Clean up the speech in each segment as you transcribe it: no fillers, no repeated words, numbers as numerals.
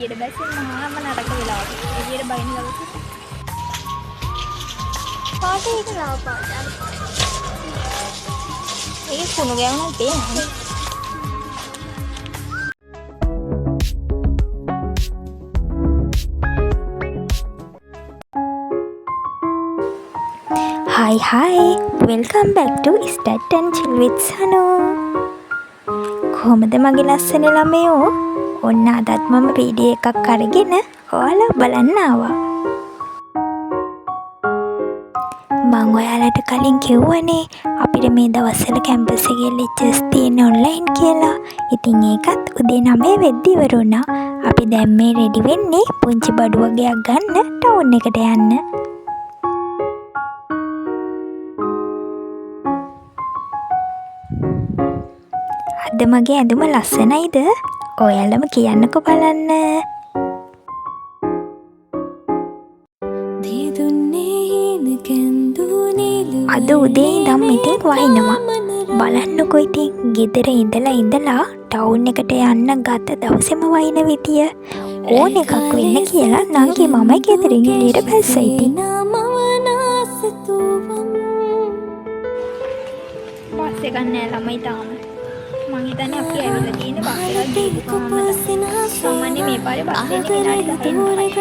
ඊට පස්සේ මහාම නරක වෙලා එළියට බයින ගලුත් පාට ඒක ලාව පාට ඒක කුණු ගෑවුනක් පේන්නේ Hi, welcome back to Stat and Chill with Sanu. කොහොමද මගේ ලස්සන ළමයෝ? ඔන්න අදත් මම වීඩියෝ එකක් අරගෙන ඔයාලා බලන්න ආවා. මම ඔයාලට කලින් කිව්වනේ අපිට මේ දවස්වල කැම්පස් එකේ ලෙක්චර්ස් තියෙන ඔන්ලයින් කියලා. ඉතින් ඒකත් උදේ 9 වෙද්දි ඉවර වුණා. අපි දැන් මේ රෙඩි වෙන්නේ පුංචි බඩු වගේක් ගන්න ටවුන් එකට යන්න. අද මගේ ඇඳුම ලස්සනයිද? ඔයාලම කියන්නකෝ බලන්න. අද උදේ ඉඳන් ඉතින් වහිනවා. බලන්නකෝ ඉතින් ගෙදර ඉඳලා ටවුන් එකට යන්න ගත දවසේම වහින විදිය. ඕන එකක් වෙන්න කියලා නංගි මමයි ගෙදරින් එළියට බැස්සා ඉතින්. බස් එක නෑ ළමයි තාම. මං හිතන්නේ අපි ඇවිල්ලා තියෙන බස් එකක් ගිහින් සාමාන්‍ය මේ පාරේ බස් දෙන්නේ විනාඩි 10ක්.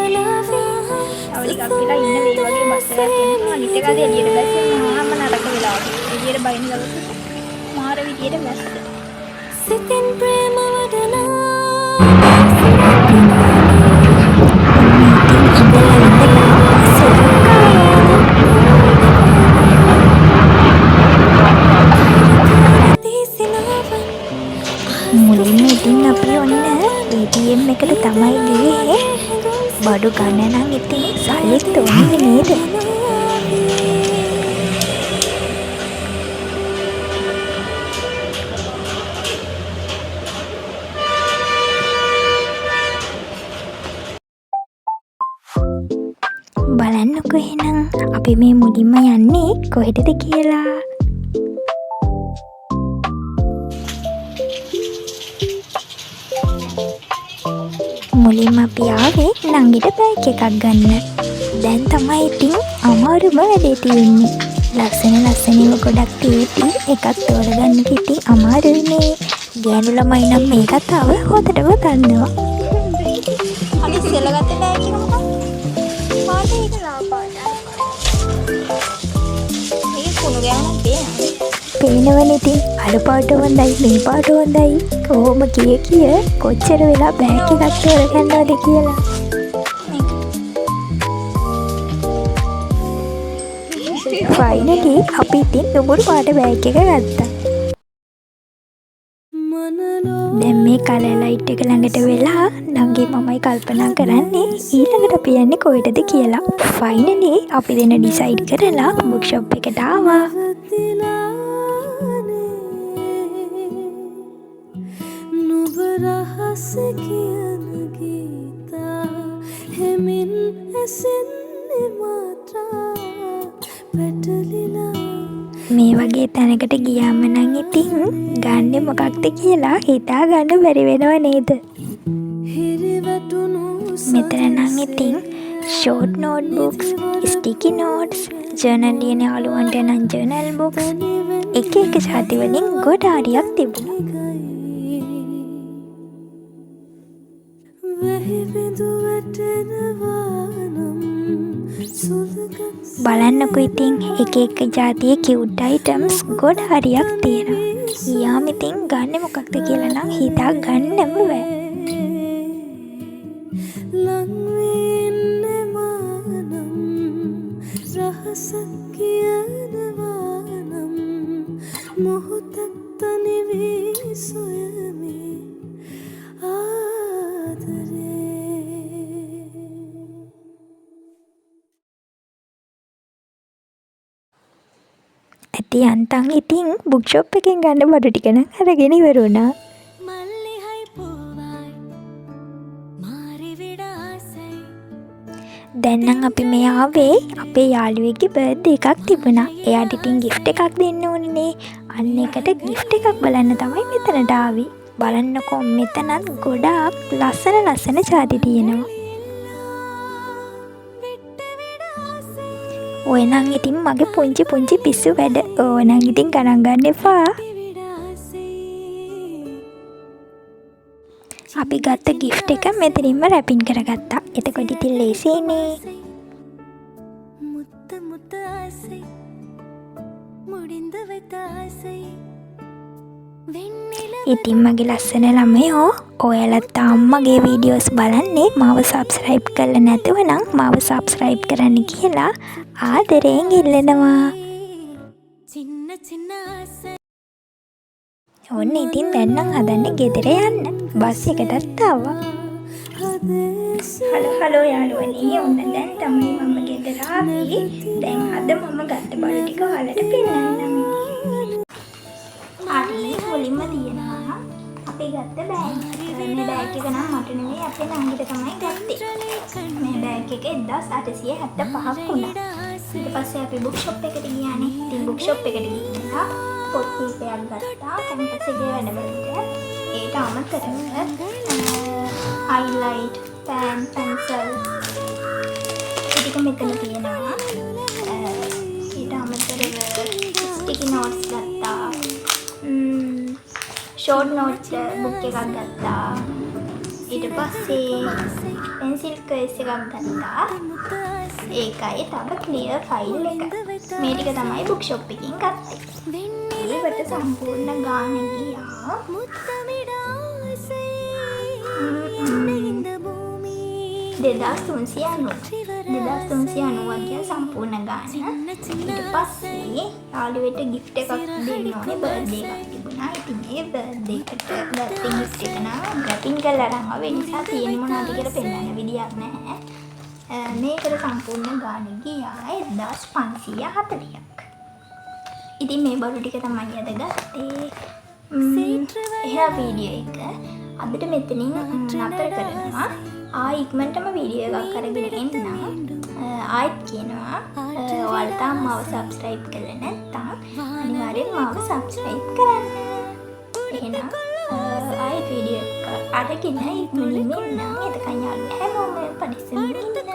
අවුලිකක් වෙලා ඉන්න මේ වගේ බස් එකක් එනවා. අනිත් එක අද එළියට බැස්සේ මහාම නරක වෙලා එළියට බයින ගලුත් මාර විදියට බැස්ස. සිතින් ප්‍රේම වඩනා මුලින්ම ඉතින් අපි ඔන්න ATM එකට තමයි ගියේ. බඩු ගන්න නම් ඉතින් සල්ලිත් ඕනේ නේද? බලන්නකෝ එහෙනම් අපි මේ මුලින්ම යන්නේ කොහෙටද කියලා. මුලින්ම අපි ආවේ නංගිට බෑග් එකක් ගන්න. දැන් තමයි ඉතින් අමාරුම වැඩේ තියෙන්නේ. ලස්සන ගොඩක් තියෙද්දි එකක් තෝරගන්න ඉතින් අමාරුයිනේ. ගෑනු ළමයි නම් මේ කතාව හොඳටම දන්නවා. අනිත් සෙලගත්තේ බෑග් එක මොකක්ද? පාට ඒක ලාව පාට. මේක කුණු ගෑවුනක් පේන්නේ. පේනවනේ ඉතින් අර පාට හොඳයි මේ පාට හොඳයි. කොහොම කිය කොච්චර වෙලා බෑග් එකක් තෝරගන්නවද කියලා. ෆයිනලි අපි ඉතින් නුඹුරු පාට බෑග් එක ගත්තා. දැන් මේ කලර් ලයිට් එක ළඟට වෙලා නංගි මමයි කල්පනා කරන්නේ ඊළඟට අපි යන්නේ කොහෙටද කියලා. ෆයිනලි අපි දෙන ඩිසයිඩ් කරලා බුක් ෂොප් එකට ආවා. රහස කියන ගීතා හෙමින් ඇසෙන්නේ මාත්‍රා පැටලිලා. මේ වගේ තැනකට ගියාම නම් ඉතින් ගන්න මොකක්ද කියලා හිතා ගන්න බැරි වෙනව නේද? මෙතන නම් ඉතින් ෂෝට් නෝට්බුක්ස්, ස්ටිකි නෝට්ස්, ජර්නල් ලියන යාළුවන්ට නම් ජර්නල් බුක්ස් එක ජාති වලින් ගොඩාරියක් තිබුණා. බලන්නකෝ ඉතින් එක ජාතියේ කියුට් අයිටම්ස් ගොඩ හරියක් තියෙනවා. යාම ඉතින් ගන්න මොකක්ද කියලා නම් හිතා ගන්නම බෑ. මොහොතක් තනි වී සොයමි ඇති අන්තන් ඉතින් බුක් ෂොප් එකෙන් ගන්න බඩු ටික නම් අරගෙන ඉවර වුණා. දැන් නම් අපි මේ ආවේ අපේ යාළුවෙක්ගේ බර්ත්ඩේ එකක් තිබුණා. එයාට ඉතින් gift එකක් දෙන්න ඕනේ. අන්න එකට gift එකක් බලන්න තමයි මෙතනට ආවේ. බලන්නකෝ මෙතනත් ගොඩාක් ලස්සන ජාති තියෙනවා. ඔය නම් ඉතින් මගේ පුංචි පිස්සු වැඩ. ඕව නම් ඉතින් ගණන් ගන්න එපා. අපි ගත්ත ගිෆ්ට් එක මෙතනින්ම රැපින් කරගත්තා. එතකොට ඉතින් ලේසියිනේ. ඉතින් මගේ ලස්සන ළමයෝ, ඔයාලා තාම මගේ වීඩියෝස් බලන්නේ මාව සබ්ස්ක්‍රයිබ් කරලා නැතුව නම් මාව සබ්ස්ක්‍රයිබ් කරන්න කියලා ආදරයෙන් ඉල්ලනවා. ඔන්න ඉතින් දැන් නම් හදන්නේ ගෙදර යන්න. බස් එකටත් ආවා. හලෝ යාළුවනේ, ඔන්න දැන් තමයි මම ගෙදර ආවේ. දැන් අද මම ගත්ත බඩු ටික ඔයාලට පෙන්නන්නම්. හරි මුලින්ම තියෙනවා අපි ගත්ත බෑග් එක. මේ බෑග් එක නම් මට නෙමෙයි අපේ නංගිට තමයි ගත්තේ. මේ බෑග් එක 1875ක් වුණා. ඊට පස්සේ අපි බුක් ෂොප් එකට ගියානේ. ඉතින් බුක් ෂොප් එකට ගිහිල්ලා පොත් කීපයක් ගත්තා. කැම්පස් එකේ වැඩවලට. ඒට අමතරව highlight, pen, pencil ටික මෙතන තියෙනවා. ඊට අමතරව sticky notes ගත්තා. short note book එකක් ගත්තා. ඊට පස්සේ pencil case එකක් ගත්තා. ඒකයි තව clear file එක. මේ ටික තමයි book shop එකකින් ගත්තේ. ඒකට සම්පූර්ණ ගාන ගියා 2390 ගියා සම්පූර්ණ ගාන. ඊට පස්සේ යාළුවෙට gift එකක් දෙන්න ඕනේ, birthday එකක් තිබුණා. ඉතින් ඒ birthday එකට ගත්ත gift එක නම් wrapping කරලා අරන් ආවේ. නිසා තියෙන මොනවද කියලා පෙන්නන්න විදියක් නැහැ. මේකට සම්පූර්ණ ගාන ගියා 1540ක්. ඉතින් මේ බඩු ටික තමයි අද ගත්තේ. එහෙනම් වීඩියෝ එක අදට මෙතනින් නතර කරනවා. ඉක්මනටම වීඩියෝ එකක් අරගෙන එන්නම්. ආයෙත් කියනවා ඔයාලා තාම මාව සබ්ස්ක්‍රයිබ් කරලා නැත්නම් අනිවාර්යෙන් මාව සබ්ස්ක්‍රයිබ් කරන්න. එහෙනම් ආයෙත් වීඩියෝ එක අරගෙන ඉක්මනින් එන්නම්. එතකන් යාළුවෝ හැමෝම පරිස්සමින් ඉන්න.